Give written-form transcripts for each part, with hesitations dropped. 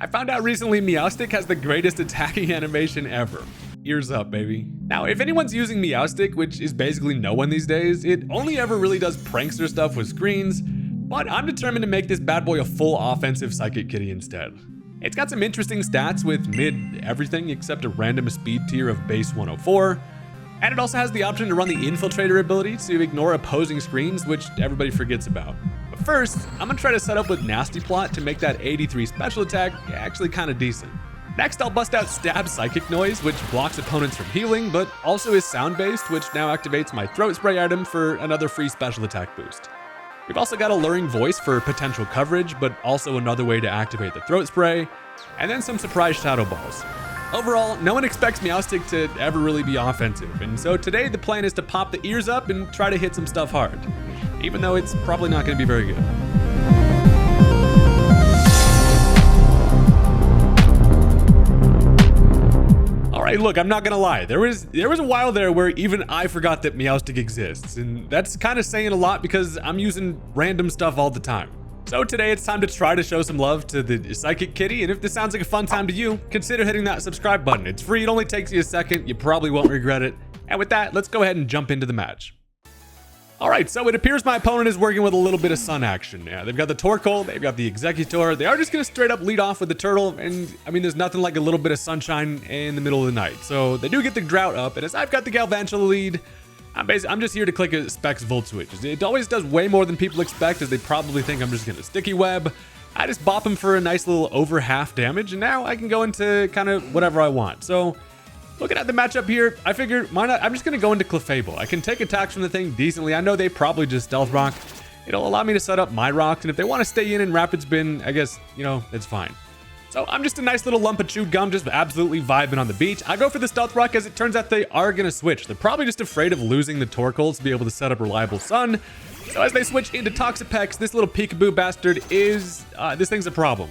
I found out recently Meowstic has the greatest attacking animation ever. Ears up, baby. Now, if anyone's using Meowstic, which is basically no one these days, it only ever really does prankster stuff with screens, but I'm determined to make this bad boy a full offensive Psychic Kitty instead. It's got some interesting stats with mid everything except a random speed tier of base 104, and it also has the option to run the Infiltrator ability to ignore opposing screens, which everybody forgets about. But first, I'm gonna try to set up with Nasty Plot to make that 83 special attack actually kinda decent. Next, I'll bust out Stab Psychic Noise, which blocks opponents from healing, but also is sound-based, which now activates my Throat Spray item for another free special attack boost. We've also got Alluring Voice for potential coverage, but also another way to activate the Throat Spray, and then some surprise Shadow Balls. Overall, no one expects Meowstic to ever really be offensive, and so today the plan is to pop the ears up and try to hit some stuff hard, even though it's probably not going to be very good. Alright, look, I'm not gonna lie. There was a while there where even I forgot that Meowstic exists, and that's kind of saying a lot because I'm using random stuff all the time. So today it's time to try to show some love to the Psychic Kitty, and if this sounds like a fun time to you, consider hitting that subscribe button. It's free, it only takes you a second, you probably won't regret it. And with that, let's go ahead and jump into the match. Alright, so it appears my opponent is working with a little bit of sun action. Yeah, they've got the Torkoal, they've got the Executor. They are just going to straight up lead off with the Turtle, and I mean, there's nothing like a little bit of sunshine in the middle of the night. So they do get the Drought up, and as I've got the Galvantula lead, I'm just here to click a Specs Volt Switch. It always does way more than people expect, as they probably think I'm just going to Sticky Web. I just bop him for a nice little over half damage, and now I can go into kind of whatever I want. So looking at the matchup here, I figure why not? I'm just going to go into Clefable. I can take attacks from the thing decently. I know they probably just Stealth Rock. It'll allow me to set up my rocks, and if they want to stay in and Rapid Spin, I guess, you know, it's fine. So I'm just a nice little lump of chewed gum, just absolutely vibing on the beach. I go for the Stealth Rock, as it turns out they are going to switch. They're probably just afraid of losing the Torkoal to be able to set up Reliable Sun. So as they switch into Toxapex, this little peekaboo bastard is, this thing's a problem.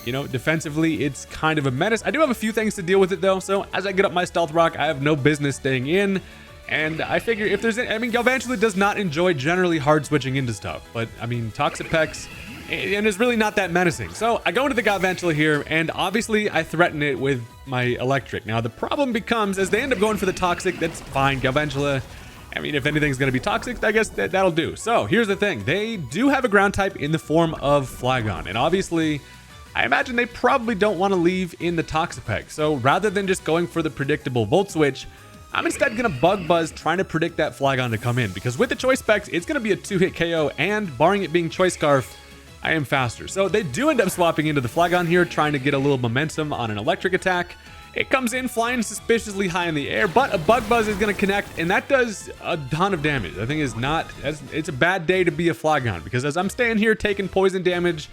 You know, defensively, it's kind of a menace. I do have a few things to deal with it though, so as I get up my Stealth Rock, I have no business staying in. And I figure if there's, I mean, Galvantula does not enjoy generally hard switching into stuff, but I mean, Toxapex, and it's really not that menacing. So I go into the Galvantula here, and obviously I threaten it with my Electric. Now the problem becomes, as they end up going for the Toxic, that's fine. Galvantula, I mean, if anything's going to be toxic, I guess that'll do. So here's the thing. They do have a ground type in the form of Flygon, and obviously I imagine they probably don't want to leave in the Toxapex. So rather than just going for the predictable Volt Switch, I'm instead going to Bug Buzz trying to predict that Flygon to come in, because with the Choice Specs, it's going to be a 2-hit KO, and barring it being Choice Scarf, I am faster. So they do end up swapping into the Flygon here, trying to get a little momentum on an electric attack. It comes in flying suspiciously high in the air, but a Bug Buzz is going to connect, and that does a ton of damage. I think it's a bad day to be a Flygon, because as I'm staying here taking poison damage,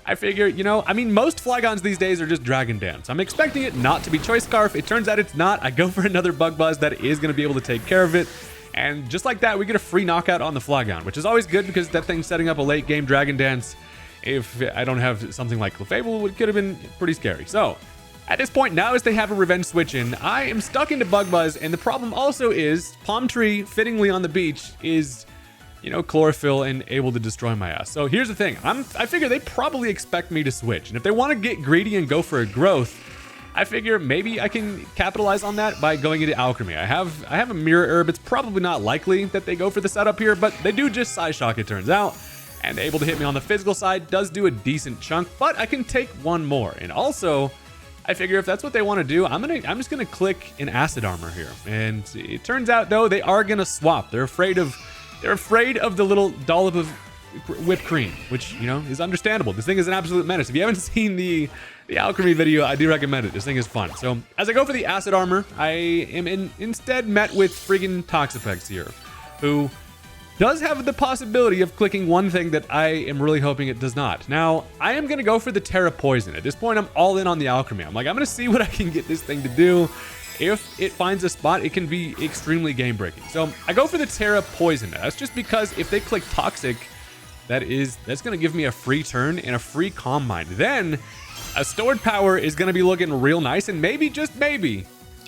I figure, you know, I mean, most Flygons these days are just Dragon Dance. I'm expecting it not to be Choice Scarf. It turns out it's not. I go for another Bug Buzz that is going to be able to take care of it. And just like that, we get a free knockout on the Flygon, which is always good because that thing's setting up a late game Dragon Dance. If I don't have something like Clefable, it could have been pretty scary. So at this point, now as they have a Revenge Switch in, I am stuck into Bug Buzz. And the problem also is Palm Tree, fittingly on the beach, is, you know, chlorophyll and able to destroy my ass. So here's the thing. I figure they probably expect me to switch. And if they want to get greedy and go for a growth, I figure maybe I can capitalize on that by going into Alchemy. I have a Mirror Herb. It's probably not likely that they go for the setup here, but they do just Psyshock, it turns out. And able to hit me on the physical side does do a decent chunk, but I can take one more. And also, I figure if that's what they want to do, I'm just gonna click an Acid Armor here. And it turns out though, they are gonna swap. They're afraid of the little dollop of whipped cream, which, you know, is understandable. This thing is an absolute menace. If you haven't seen the Alchemy video, I do recommend it. This thing is fun. So as I go for the Acid Armor, I am instead met with friggin' Toxapex here, who does have the possibility of clicking one thing that I am really hoping it does not. Now, I am going to go for the Terra Poison. At this point, I'm all in on the Alchemy. I'm like, I'm going to see what I can get this thing to do. If it finds a spot, it can be extremely game-breaking. So I go for the Terra Poison. That's just because if they click Toxic, that's going to give me a free turn and a free Calm Mind. Then a stored power is going to be looking real nice, and maybe, just maybe,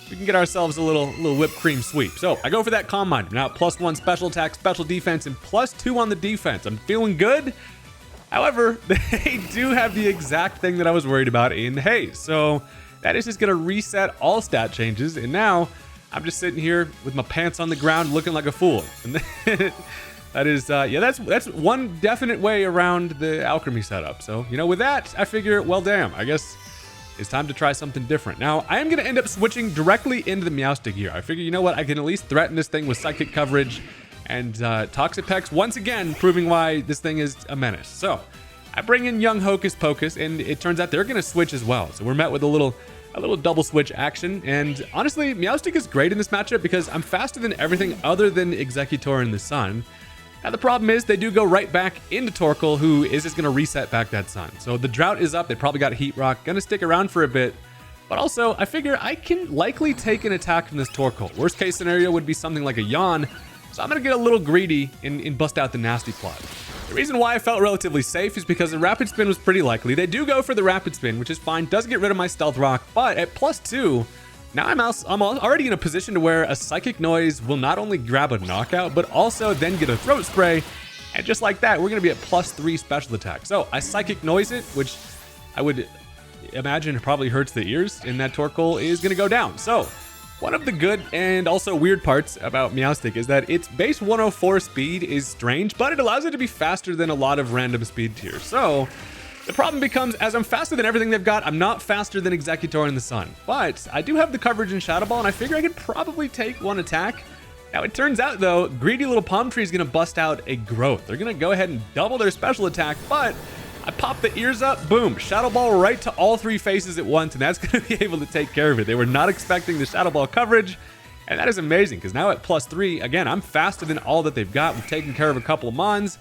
we can get ourselves a little whipped cream sweep. So I go for that Calm Mind. Now +1 special attack, special defense, and +2 on the defense. I'm feeling good. However, they do have the exact thing that I was worried about in Haze. So that is just going to reset all stat changes. And now I'm just sitting here with my pants on the ground looking like a fool. And that is, yeah, that's one definite way around the alchemy setup. So, you know, with that, I figure, well, damn, I guess it's time to try something different. Now, I am going to end up switching directly into the Meowstic here. I figure, you know what, I can at least threaten this thing with psychic coverage and Toxapex, once again, proving why this thing is a menace. So I bring in young Hocus Pocus, and it turns out they're going to switch as well. So we're met with a little double switch action. And honestly, Meowstic is great in this matchup because I'm faster than everything other than Exeggutor in the sun. Now, the problem is they do go right back into Torkoal, who is just going to reset back that sun. So the drought is up. They probably got Heat Rock. Going to stick around for a bit. But also, I figure I can likely take an attack from this Torkoal. Worst case scenario would be something like a Yawn. So I'm going to get a little greedy and bust out the Nasty Plot. The reason why I felt relatively safe is because the Rapid Spin was pretty likely. They do go for the Rapid Spin, which is fine. Does get rid of my Stealth Rock. But at +2... now I'm already in a position to where a Psychic Noise will not only grab a knockout, but also then get a Throat Spray. And just like that, we're going to be at +3 special attack. So I Psychic Noise it, which I would imagine probably hurts the ears, and that Torkoal is going to go down. So one of the good and also weird parts about Meowstic is that its base 104 speed is strange, but it allows it to be faster than a lot of random speed tiers. So the problem becomes, as I'm faster than everything they've got, I'm not faster than Exeggutor in the sun. But I do have the coverage in Shadow Ball, and I figure I could probably take one attack. Now, it turns out, though, Greedy Little Palm Tree is going to bust out a Growth. They're going to go ahead and double their special attack, but I pop the ears up, boom, Shadow Ball right to all 3 faces at once, and that's going to be able to take care of it. They were not expecting the Shadow Ball coverage, and that is amazing, because now at +3, again, I'm faster than all that they've got. We've taken care of a couple of Mons.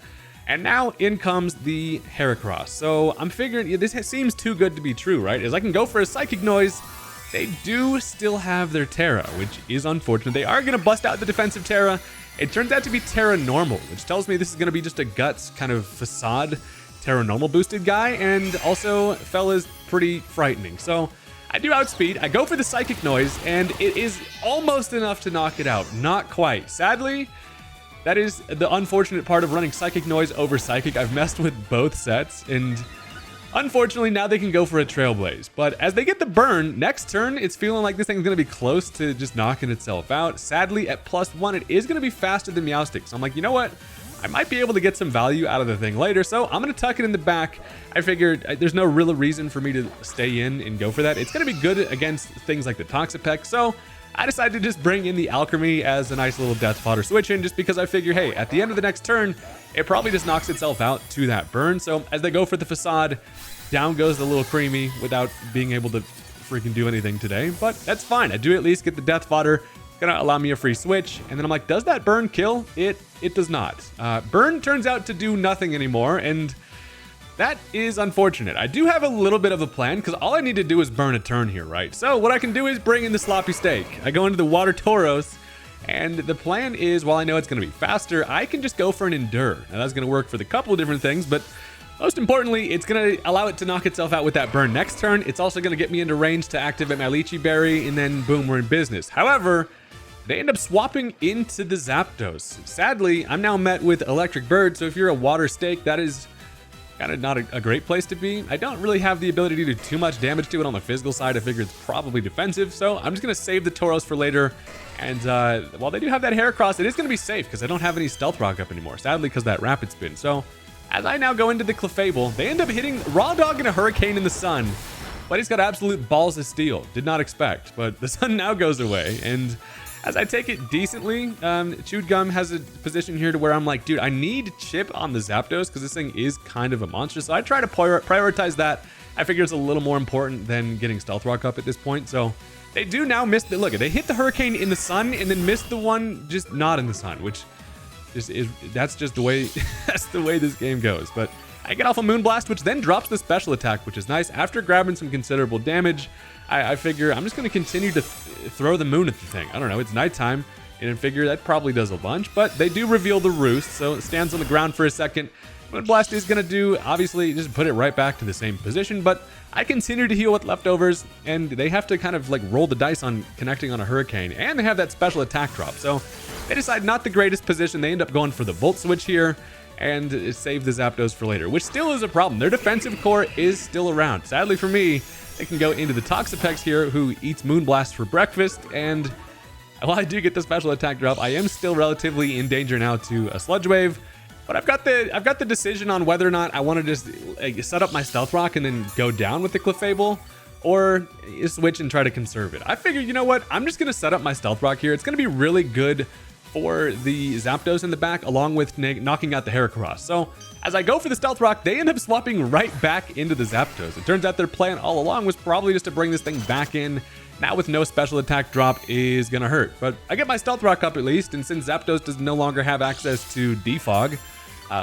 And now in comes the Heracross. So I'm figuring, yeah, this seems too good to be true, right? As I can go for a Psychic Noise, they do still have their Terra, which is unfortunate. They are going to bust out the defensive Terra. It turns out to be Terra Normal, which tells me this is going to be just a Guts kind of facade Terra Normal boosted guy, and also Fella's pretty frightening. So I do outspeed, I go for the Psychic Noise, and it is almost enough to knock it out. Not quite. Sadly, that is the unfortunate part of running Psychic Noise over Psychic. I've messed with both sets, and unfortunately now they can go for a Trailblaze. But as they get the burn, next turn, it's feeling like this thing's going to be close to just knocking itself out. Sadly, at +1, it is going to be faster than Meowstic. So I'm like, you know what? I might be able to get some value out of the thing later, so I'm going to tuck it in the back. I figured there's no real reason for me to stay in and go for that. It's going to be good against things like the Toxapex, so I decided to just bring in the Alchemy as a nice little death fodder switch in, just because I figure, hey, at the end of the next turn, it probably just knocks itself out to that burn. So as they go for the Facade, down goes the little Creamy without being able to freaking do anything today. But that's fine. I do at least get the death fodder. Gonna allow me a free switch. And then I'm like, does that burn kill? It does not. Burn turns out to do nothing anymore, and that is unfortunate. I do have a little bit of a plan, because all I need to do is burn a turn here, right? So what I can do is bring in the Sloppy Steak. I go into the Water Tauros, and the plan is, while I know it's going to be faster, I can just go for an Endure. Now that's going to work for the couple of different things, but most importantly, it's going to allow it to knock itself out with that burn next turn. It's also going to get me into range to activate my Lychee Berry, and then boom, we're in business. However, they end up swapping into the Zapdos. Sadly, I'm now met with Electric Bird, so if you're a Water Steak, that is kind of not a great place to be. I don't really have the ability to do too much damage to it on the physical side. I figure it's probably defensive, so I'm just going to save the Tauros for later. And while they do have that Heracross, it is going to be safe because I don't have any Stealth Rock up anymore, sadly, because that Rapid Spin. So as I now go into the Clefable, they end up hitting Raw Dog and a Hurricane in the sun, but he's got absolute balls of steel. Did not expect, but the sun now goes away, and as I take it decently, Chewed Gum has a position here to where I'm like, dude, I need Chip on the Zapdos because this thing is kind of a monster. So I try to prioritize that. I figure it's a little more important than getting Stealth Rock up at this point. So they do now miss the, look, they hit the Hurricane in the sun and then missed the one just not in the sun, which that's just the way, that's the way this game goes. But I get off a Moonblast, which then drops the special attack, which is nice. After grabbing some considerable damage, I figure I'm just going to continue to throw the moon at the thing. I don't know, it's nighttime, and I figure that probably does a bunch, but they do reveal the roost, so it stands on the ground for a second. Moonblast is going to do, obviously, just put it right back to the same position, but I continue to heal with leftovers, and they have to kind of like roll the dice on connecting on a Hurricane, and they have that special attack drop, so they decide not the greatest position. They end up going for the Volt Switch here, and save the Zapdos for later, which still is a problem. Their defensive core is still around. Sadly for me, they can go into the Toxapex here, who eats Moonblast for breakfast, and while I do get the special attack drop, I am still relatively in danger now to a Sludge Wave. But I've got the decision on whether or not I want to just set up my Stealth Rock and then go down with the Clefable, or switch and try to conserve it. I figured, you know what? I'm just going to set up my Stealth Rock here. It's going to be really good for the Zapdos in the back, along with knocking out the Heracross. So as I go for the Stealth Rock, they end up swapping right back into the Zapdos. It turns out their plan all along was probably just to bring this thing back in. Now with no special attack drop is gonna hurt. But I get my Stealth Rock up at least, and since Zapdos does no longer have access to Defog,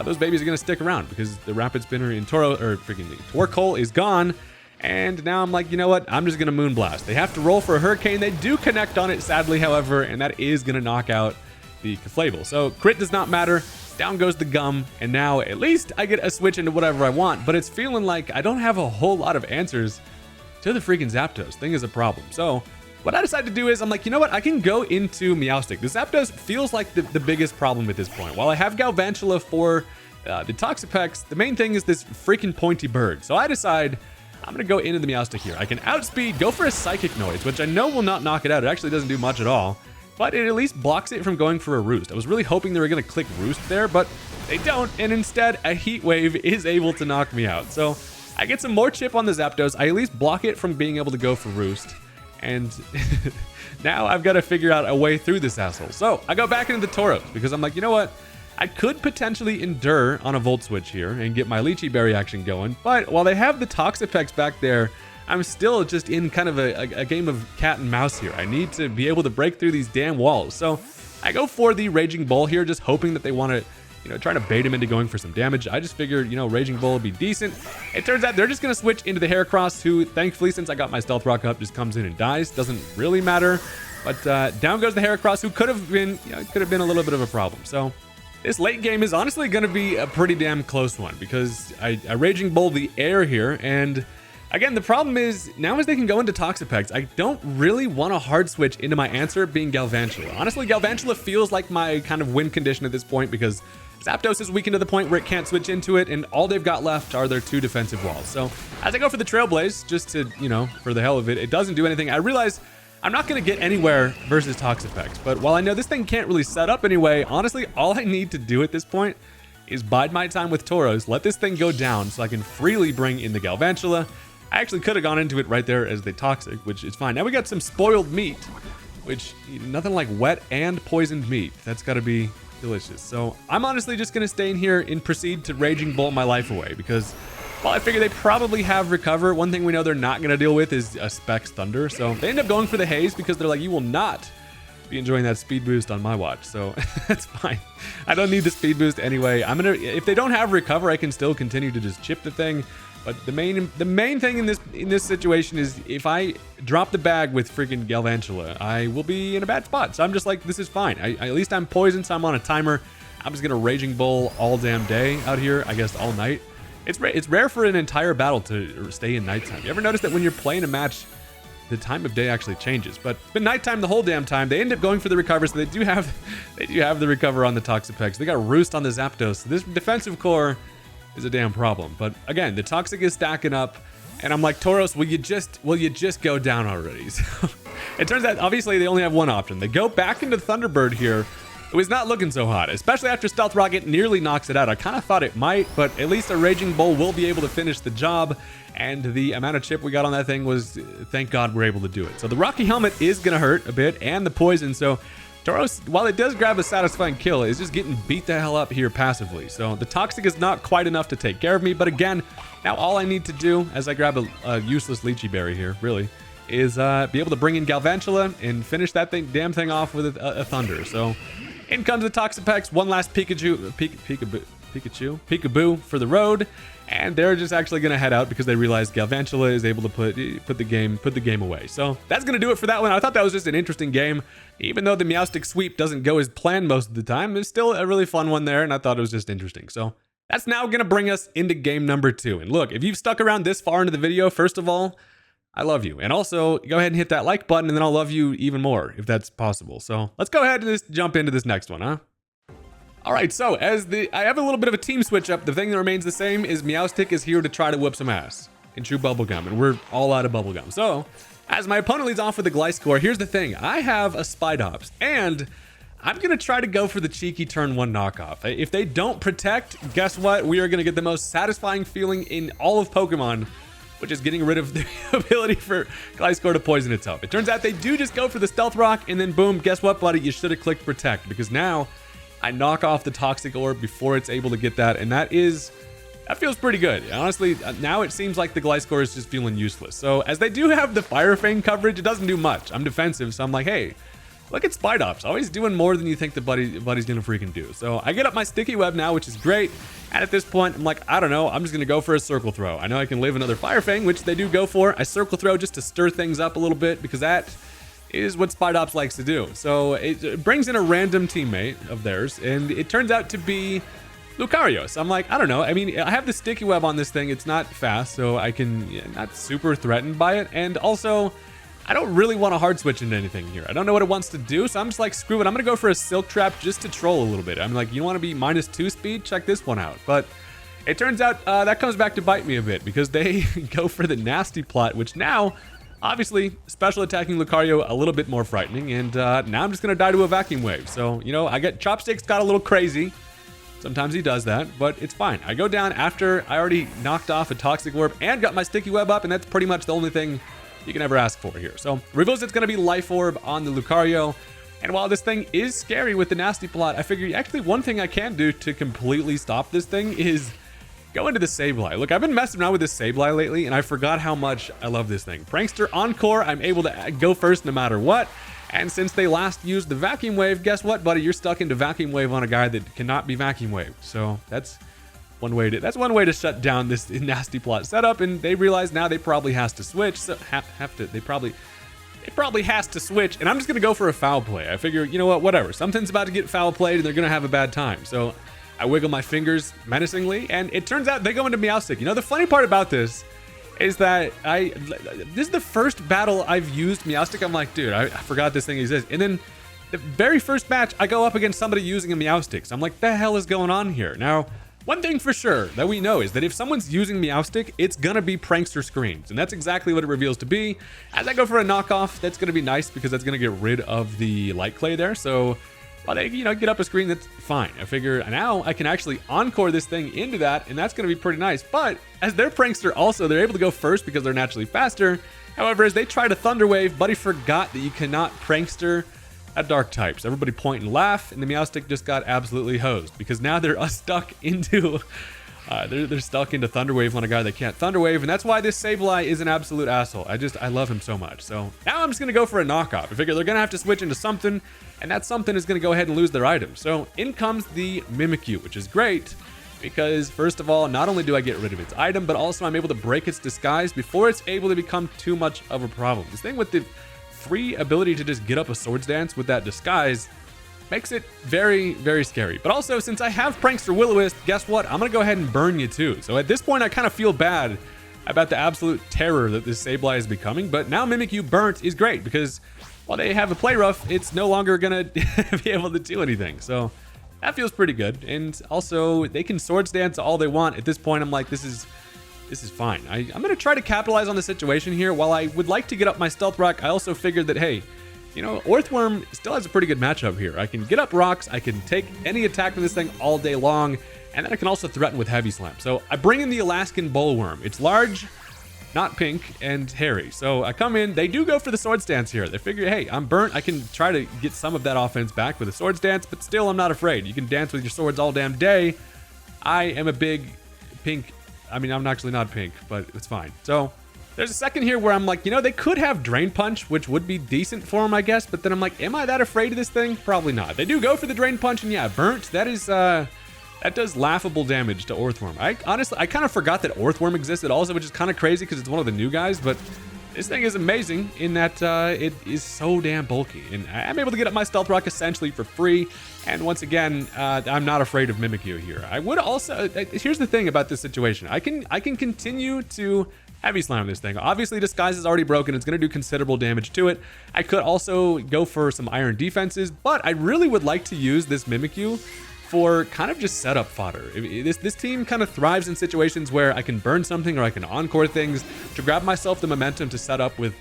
those babies are gonna stick around because the Rapid Spinner in Torkoal is gone. And now I'm like, you know what? I'm just gonna Moonblast. They have to roll for a Hurricane. They do connect on it, sadly, however, and that is gonna knock out the Clefable. So crit does not matter. Down goes the Gum, and now at least I get a switch into whatever I want, but it's feeling like I don't have a whole lot of answers to the freaking Zapdos. Thing is a problem. So what I decided to do is I'm like, you know what? I can go into Meowstic. The Zapdos feels like the biggest problem at this point. While I have Galvantula for the Toxapex, the main thing is this freaking pointy bird. So I decide I'm going to go into the Meowstic here. I can outspeed, go for a Psychic Noise, which I know will not knock it out. It actually doesn't do much at all, but it at least blocks it from going for a Roost. I was really hoping they were going to click Roost there, but they don't, and instead a Heat Wave is able to knock me out. So I get some more chip on the Zapdos. I at least block it from being able to go for Roost, and now I've got to figure out a way through this asshole. So I go back into the Tauros because I'm like, you know what? I could potentially endure on a Volt Switch here and get my Lychee Berry action going, but while they have the Toxapex back there, I'm still just in kind of a game of cat and mouse here. I need to be able to break through these damn walls. So I go for the Raging Bull here, just hoping that they want to, you know, trying to bait him into going for some damage. I just figured, you know, Raging Bull would be decent. It turns out they're just going to switch into the Heracross, who thankfully, since I got my Stealth Rock up, just comes in and dies. Doesn't really matter. But down goes the Heracross, who could have been, you know, could have been a little bit of a problem. So this late game is honestly going to be a pretty damn close one because I Raging Bull the air here, and again, the problem is, now as they can go into Toxapex, I don't really want a hard switch into my answer being Galvantula. Honestly, Galvantula feels like my kind of win condition at this point because Zapdos is weakened to the point where it can't switch into it, and all they've got left are their two defensive walls. So as I go for the Trailblaze, just to, you know, for the hell of it, it doesn't do anything. I realize I'm not going to get anywhere versus Toxapex, but while I know this thing can't really set up anyway, honestly, all I need to do at this point is bide my time with Tauros, let this thing go down so I can freely bring in the Galvantula. I actually could have gone into it right there as the Toxic, which is fine. Now we got some spoiled meat, which nothing like wet and poisoned meat. That's got to be delicious. So I'm honestly just going to stay in here and proceed to Raging Bull my life away because while I figure they probably have Recover, one thing we know they're not going to deal with is a Specs Thunder. So they end up going for the Haze because they're like, you will not be enjoying that speed boost on my watch. So that's fine. I don't need the speed boost anyway. If they don't have Recover, I can still continue to just chip the thing. But the main thing in this situation is if I drop the bag with freaking Galvantula, I will be in a bad spot. So I'm just like, this is fine. At least I'm poisoned, so I'm on a timer. I'm just gonna Raging Bull all damn day out here. I guess all night. It's rare for an entire battle to stay in nighttime. You ever notice that when you're playing a match, the time of day actually changes? But it's been nighttime the whole damn time. They end up going for the Recover, so they do have the Recover on the Toxapex. They got Roost on the Zapdos. So this defensive core is a damn problem. But again, the Toxic is stacking up, and I'm like, Tauros, will you just go down already? So it turns out obviously they only have one option. They go back into Thunderbird here. It was not looking so hot, especially after Stealth Rocket nearly knocks it out. I kind of thought it might, but at least a Raging Bull will be able to finish the job, and the amount of chip we got on that thing was, thank God we're able to do it. So the Rocky Helmet is gonna hurt a bit, and the Poison, so Tauros, while it does grab a satisfying kill, is just getting beat the hell up here passively. So the Toxic is not quite enough to take care of me, but again, now all I need to do, as I grab a useless Lychee Berry here, really, is be able to bring in Galvantula and finish that damn thing off with a Thunder. So in comes the Toxapex, one last Peekaboo for the road, and they're just actually going to head out because they realize Galvantula is able to put the game away. So that's going to do it for that one. I thought that was just an interesting game. Even though the Meowstic sweep doesn't go as planned most of the time, it's still a really fun one there, and I thought it was just interesting. So that's now going to bring us into game number 2. And look, if you've stuck around this far into the video, first of all, I love you. And also, go ahead and hit that like button, and then I'll love you even more if that's possible. So let's go ahead and just jump into this next one, huh? All right, so I have a little bit of a team switch up. The thing that remains the same is Meowstic is here to try to whip some ass and chew bubblegum, and we're all out of bubblegum. So as my opponent leads off with the Gliscor, here's the thing. I have a Spidops, and I'm going to try to go for the cheeky turn 1 knockoff. If they don't protect, guess what? We are going to get the most satisfying feeling in all of Pokemon, which is getting rid of the ability for Gliscor to poison itself. It turns out they do just go for the Stealth Rock, and then boom, guess what, buddy? You should have clicked Protect, because now I knock off the Toxic Orb before it's able to get that, and that feels pretty good. Honestly, now it seems like the Gliscor is just feeling useless. So as they do have the Fire Fang coverage, it doesn't do much. I'm defensive, so I'm like, hey, look at Spidops, always doing more than you think the buddy's gonna freaking do. So I get up my Sticky Web now, which is great. And at this point, I'm like, I don't know, I'm just gonna go for a Circle Throw. I know I can live another Fire Fang, which they do go for. I Circle Throw just to stir things up a little bit, because that is what Spidops likes to do. So it brings in a random teammate of theirs, and it turns out to be Lucario. So I'm like, I don't know. I mean, I have the Sticky Web on this thing. It's not fast, so I can not super threatened by it. And also, I don't really want to hard switch into anything here. I don't know what it wants to do, so I'm just like, screw it. I'm going to go for a Silk Trap just to troll a little bit. I'm like, you want to be -2 speed? Check this one out. But it turns out that comes back to bite me a bit, because they go for the Nasty Plot, which now, obviously, special attacking Lucario a little bit more frightening, and now I'm just going to die to a Vacuum Wave. So, I get Chopsticks got a little crazy. Sometimes he does that, but it's fine. I go down after I already knocked off a Toxic Orb and got my Sticky Web up, and that's pretty much the only thing you can ever ask for here. So, reveals it's going to be Life Orb on the Lucario, and while this thing is scary with the Nasty Plot, I figure actually one thing I can do to completely stop this thing is go into the Sableye. Look, I've been messing around with this Sableye lately, and I forgot how much I love this thing. Prankster Encore, I'm able to go first no matter what. And since they last used the Vacuum Wave, guess what, buddy? You're stuck into Vacuum Wave on a guy that cannot be Vacuum Waved. So that's one way to shut down this Nasty Plot setup. And they realize now they probably has to switch. So they probably has to switch. And I'm just gonna go for a foul play. I figure, you know what, whatever. Something's about to get foul played, and they're gonna have a bad time. So I wiggle my fingers menacingly, and it turns out they go into Meowstic. The funny part about this is that this is the first battle I've used Meowstic. I'm like, dude, I forgot this thing exists. And then the very first match, I go up against somebody using a Meowstic. So I'm like, the hell is going on here? Now, one thing for sure that we know is that if someone's using Meowstic, it's gonna be Prankster Screens, and that's exactly what it reveals to be. As I go for a knockoff, that's gonna be nice, because that's gonna get rid of the Light Clay there. So while they, get up a screen, that's fine. I figure now I can actually encore this thing into that, and that's going to be pretty nice. But as their Prankster also, they're able to go first because they're naturally faster. However, as they try to Thunder Wave, Buddy forgot that you cannot Prankster a Dark type. So everybody point and laugh, and the Meowstic just got absolutely hosed, because now they're stuck into they're stuck into Thunder Wave on a guy that can't Thunder Wave, and that's why this Sableye is an absolute asshole. I love him so much. So now I'm just gonna go for a knockoff. I figure they're gonna have to switch into something, and that something is gonna go ahead and lose their item. So in comes the Mimikyu, which is great, because first of all, not only do I get rid of its item, but also I'm able to break its disguise before it's able to become too much of a problem. This thing with the free ability to just get up a Swords Dance with that disguise makes it very, very scary. But also, since I have Prankster Will-O-Wisp, guess what? I'm gonna go ahead and burn you too. So at this point, I kind of feel bad about the absolute terror that this Sableye is becoming. But now Mimikyu burnt is great, because while they have a play rough, it's no longer gonna be able to do anything. So that feels pretty good. And also, they can Swords Dance all they want. At this point, I'm like, this is fine. I'm gonna try to capitalize on the situation here. While I would like to get up my Stealth Rock, I also figured that, hey, Orthworm still has a pretty good matchup here. I can get up rocks, I can take any attack from this thing all day long, and then I can also threaten with Heavy Slam. So I bring in the Alaskan Bullworm. It's large, not pink, and hairy. So I come in, they do go for the Swords Dance here. They figure, hey, I'm burnt, I can try to get some of that offense back with a Swords Dance, but still I'm not afraid. You can dance with your swords all damn day. I am a big pink, I'm actually not pink, but it's fine. So there's a second here where I'm like, they could have Drain Punch, which would be decent for them, I guess. But then I'm like, am I that afraid of this thing? Probably not. They do go for the Drain Punch, and yeah, burnt. That does laughable damage to Orthworm. I kind of forgot that Orthworm existed also, which is kind of crazy because it's one of the new guys. But this thing is amazing in that it is so damn bulky. And I'm able to get up my Stealth Rock essentially for free. And once again, I'm not afraid of Mimikyu here. I would also, here's the thing about this situation. I can continue to Heavy Slam this thing. Obviously, Disguise is already broken. It's going to do considerable damage to it. I could also go for some Iron Defenses, but I really would like to use this Mimikyu for kind of just setup fodder. This team kind of thrives in situations where I can burn something or I can encore things to grab myself the momentum to set up with,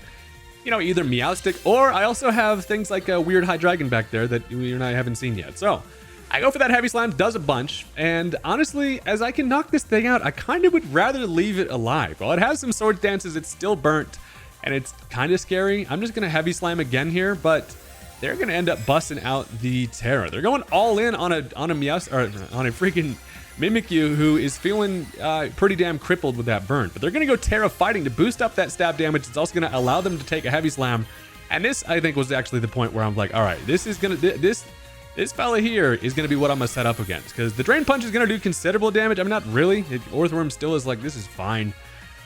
you know, either Meowstic, or I also have things like a weird Hydreigon back there that you and I haven't seen yet. So I go for that Heavy Slam, does a bunch, and honestly, as I can knock this thing out, I kind of would rather leave it alive. While it has some Sword Dances, it's still burnt, and it's kind of scary. I'm just going to Heavy Slam again here, but they're going to end up busting out the Terra. They're going all in on a freaking Mimikyu who is feeling pretty damn crippled with that burn. But they're going to go Terra Fighting to boost up that stab damage. It's also going to allow them to take a Heavy Slam. And this, I think, was actually the point where I'm like, all right, this is going to... This fella here is going to be what I'm going to set up against, because the Drain Punch is going to do considerable damage. I mean, not really. Orthworm still is like, this is fine.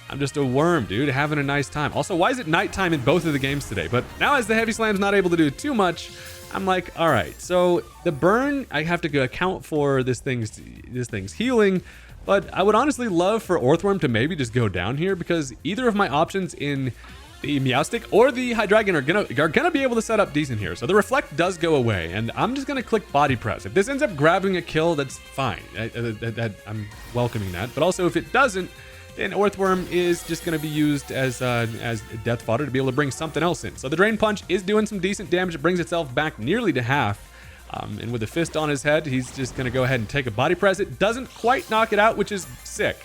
I'm just a worm, dude, having a nice time. Also, why is it nighttime in both of the games today? But now as the Heavy Slam's not able to do too much, I'm like, all right, so the burn, I have to go account for this thing's healing, but I would honestly love for Orthworm to maybe just go down here, because either of my options in the Meowstic or the Hydreigon are gonna be able to set up decent here. So the Reflect does go away, and I'm just gonna click Body Press. If this ends up grabbing a kill, that's fine. I'm welcoming that. But also, if it doesn't, then Orthworm is just gonna be used as death fodder to be able to bring something else in. So the Drain Punch is doing some decent damage. It brings itself back nearly to half. And with a fist on his head, he's just gonna go ahead and take a Body Press. It doesn't quite knock it out, which is sick,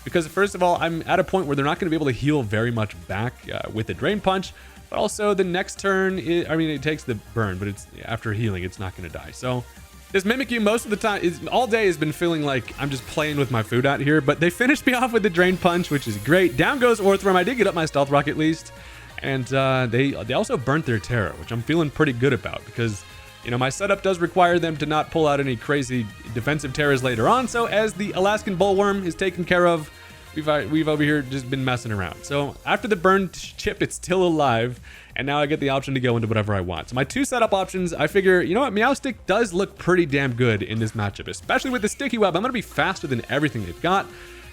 because first of all, I'm at a point where they're not going to be able to heal very much back with the Drain Punch, but also the next turn, it takes the burn, but it's after healing, it's not going to die. So this Mimikyu most of the time, all day has been feeling like I'm just playing with my food out here, but they finished me off with the Drain Punch, which is great. Down goes Orthworm. I did get up my Stealth Rock at least, and they also burnt their Terra, which I'm feeling pretty good about, because you know, my setup does require them to not pull out any crazy defensive Terras later on. So as the Alaskan Bullworm is taken care of, we've over here just been messing around. So after the burn chip, it's still alive, and now I get the option to go into whatever I want. So my two setup options, I figure, you know what, Meowstic does look pretty damn good in this matchup, especially with the Sticky Web. I'm gonna be faster than everything they've got.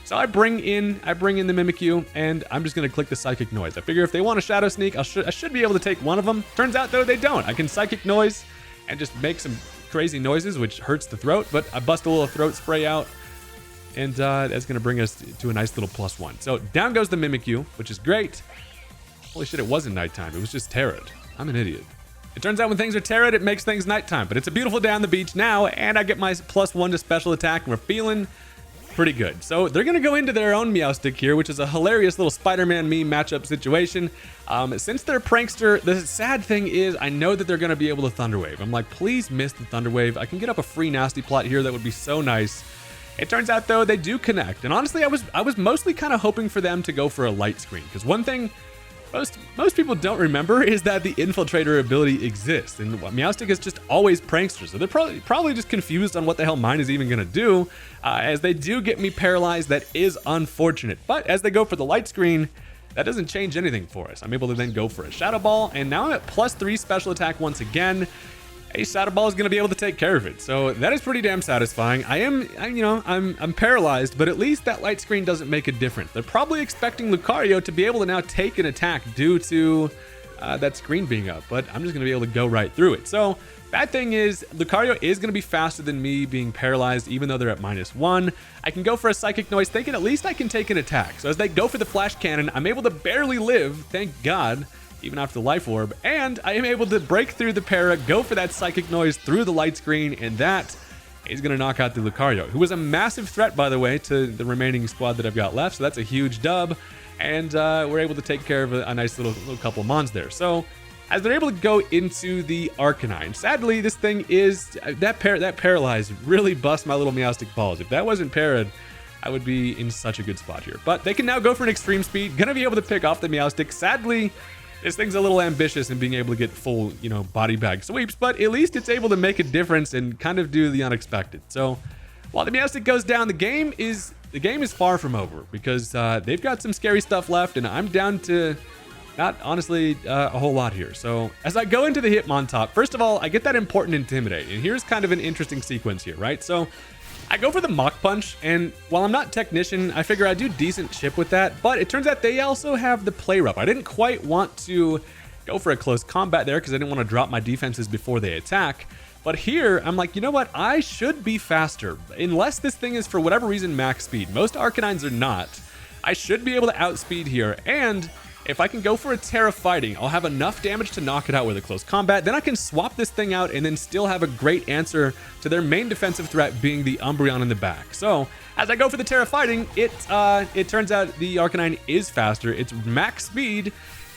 So I bring in the Mimikyu, and I'm just gonna click the Psychic Noise. I figure if they want a Shadow Sneak, I should be able to take one of them. Turns out though, they don't. I can Psychic Noise and just make some crazy noises, which hurts the throat, but I bust a little throat spray out, and that's going to bring us to a nice little +1. So down goes the Mimikyu, which is great. Holy shit, it wasn't nighttime. It was just Terra'd. I'm an idiot. It turns out when things are Terra'd, it makes things nighttime, but it's a beautiful day on the beach now, and I get my +1 to special attack, and we're feeling pretty good. So they're going to go into their own Meowstic here, which is a hilarious little Spider-Man meme matchup situation. Since they're Prankster, the sad thing is I know that they're going to be able to Thunder Wave. I'm like, please miss the Thunder Wave. I can get up a free Nasty Plot here. That would be so nice. It turns out, though, they do connect. And honestly, I was mostly kind of hoping for them to go for a Light Screen, because one thing most people don't remember is that the Infiltrator ability exists, and Meowstic is just always Prankster, so they're probably just confused on what the hell mine is even gonna do, as they do get me paralyzed. That is unfortunate, but as they go for the Light Screen, that doesn't change anything for us. I'm able to then go for a Shadow Ball, and now I'm at +3 special attack once again. A Shadow Ball is going to be able to take care of it, so that is pretty damn satisfying. I'm paralyzed, but at least that Light Screen doesn't make a difference. They're probably expecting Lucario to be able to now take an attack due to that screen being up, but I'm just going to be able to go right through it. So bad thing is Lucario is going to be faster than me being paralyzed, even though they're at -1. I can go for a Psychic Noise, thinking at least I can take an attack. So as they go for the Flash Cannon, I'm able to barely live, thank God, even after the Life Orb, and I am able to break through the para, go for that Psychic Noise through the Light Screen, and that is going to knock out the Lucario, who was a massive threat, by the way, to the remaining squad that I've got left, so that's a huge dub, and we're able to take care of a nice little couple of mons there. So as they're able to go into the Arcanine, sadly, this thing is, that Paralyze really bust my little Meowstic balls. If that wasn't parried, I would be in such a good spot here. But they can now go for an Extreme Speed, gonna be able to pick off the Meowstic. Sadly, this thing's a little ambitious in being able to get full, body bag sweeps, but at least it's able to make a difference and kind of do the unexpected. So while the Meowstic goes down, the game is far from over, because they've got some scary stuff left, and I'm down to not honestly a whole lot here. So as I go into the Hitmontop, first of all, I get that important Intimidate, and here's kind of an interesting sequence here, right? So I go for the Mach Punch, and while I'm not Technician, I figure I do decent chip with that, but it turns out they also have the Play Rough. I didn't quite want to go for a close combat there because I didn't want to drop my defenses before they attack. But here, I'm like, you know what? I should be faster. Unless this thing is, for whatever reason, max speed. Most Arcanines are not. I should be able to outspeed here. And if I can go for a Terra Fighting, I'll have enough damage to knock it out with a close combat. Then I can swap this thing out and then still have a great answer to their main defensive threat being the Umbreon in the back. So as I go for the Terra Fighting, it turns out the Arcanine is faster. It's max speed.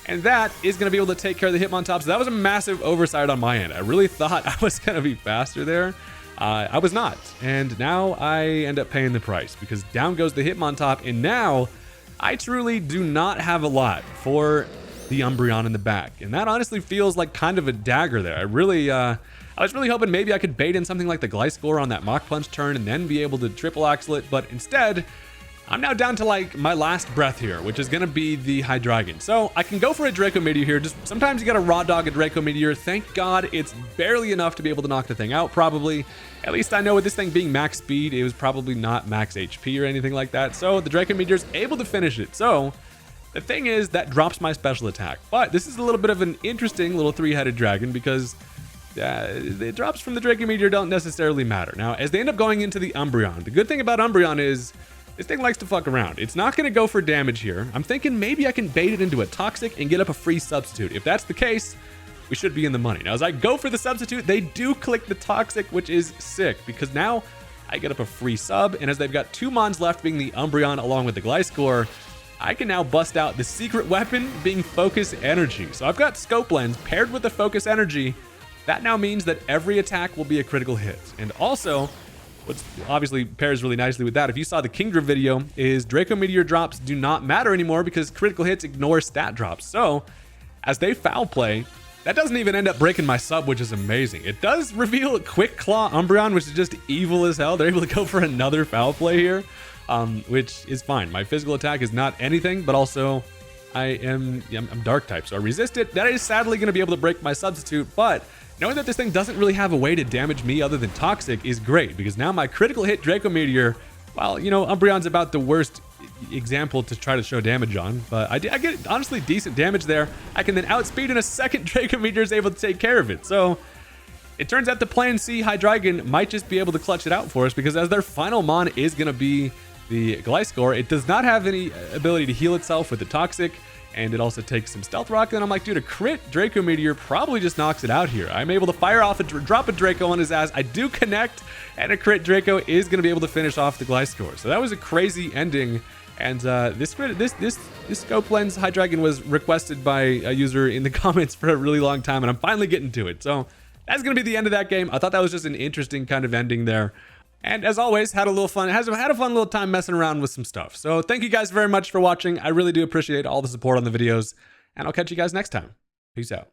And that is going to be able to take care of the Hitmontop. So that was a massive oversight on my end. I really thought I was going to be faster there. I was not. And now I end up paying the price because down goes the Hitmontop. And now I truly do not have a lot for the Umbreon in the back. And that honestly feels like kind of a dagger there. I was really hoping maybe I could bait in something like the Gliscor on that Mach Punch turn and then be able to triple axle it. But instead, I'm now down to like my last breath here, which is going to be the Hydreigon. So I can go for a Draco Meteor here. Just sometimes you got to raw dog a Draco Meteor. Thank God it's barely enough to be able to knock the thing out, probably. At least I know with this thing being max speed, it was probably not max HP or anything like that. So the Draco Meteor is able to finish it. So the thing is that drops my special attack. But this is a little bit of an interesting little three-headed dragon because the drops from the Draco Meteor don't necessarily matter. Now, as they end up going into the Umbreon, the good thing about Umbreon is this thing likes to fuck around. It's not going to go for damage here. I'm thinking maybe I can bait it into a Toxic and get up a free substitute. If that's the case, we should be in the money. Now, as I go for the substitute, they do click the Toxic, which is sick because now I get up a free sub. And as they've got 2 Mons left being the Umbreon along with the Gliscor, I can now bust out the secret weapon being Focus Energy. So I've got Scope Lens paired with the Focus Energy. That now means that every attack will be a critical hit. And also, which obviously pairs really nicely with that, if you saw the Kingdra video, is Draco Meteor drops do not matter anymore because critical hits ignore stat drops. So as they foul play, that doesn't even end up breaking my sub, which is amazing. It does reveal a Quick Claw Umbreon, which is just evil as hell. They're able to go for another foul play here, which is fine. My physical attack is not anything, but also I'm dark type, so I resist it. That is sadly going to be able to break my substitute, but knowing that this thing doesn't really have a way to damage me other than Toxic is great, because now my critical hit Draco Meteor, well, you know, Umbreon's about the worst example to try to show damage on, but I get honestly decent damage there. I can then outspeed in a second. Draco Meteor is able to take care of it. So it turns out the Plan C Hydreigon might just be able to clutch it out for us, because as their final Mon is going to be the Gliscor, it does not have any ability to heal itself with the Toxic. And it also takes some Stealth Rock. And I'm like, dude, a crit Draco Meteor probably just knocks it out here. I'm able to fire off drop a Draco on his ass. I do connect, and a crit Draco is going to be able to finish off the Gliscor. So that was a crazy ending. And this Scope Lens Hydreigon was requested by a user in the comments for a really long time, and I'm finally getting to it. So that's going to be the end of that game. I thought that was just an interesting kind of ending there. And as always, had a fun little time messing around with some stuff. So thank you guys very much for watching. I really do appreciate all the support on the videos, and I'll catch you guys next time. Peace out.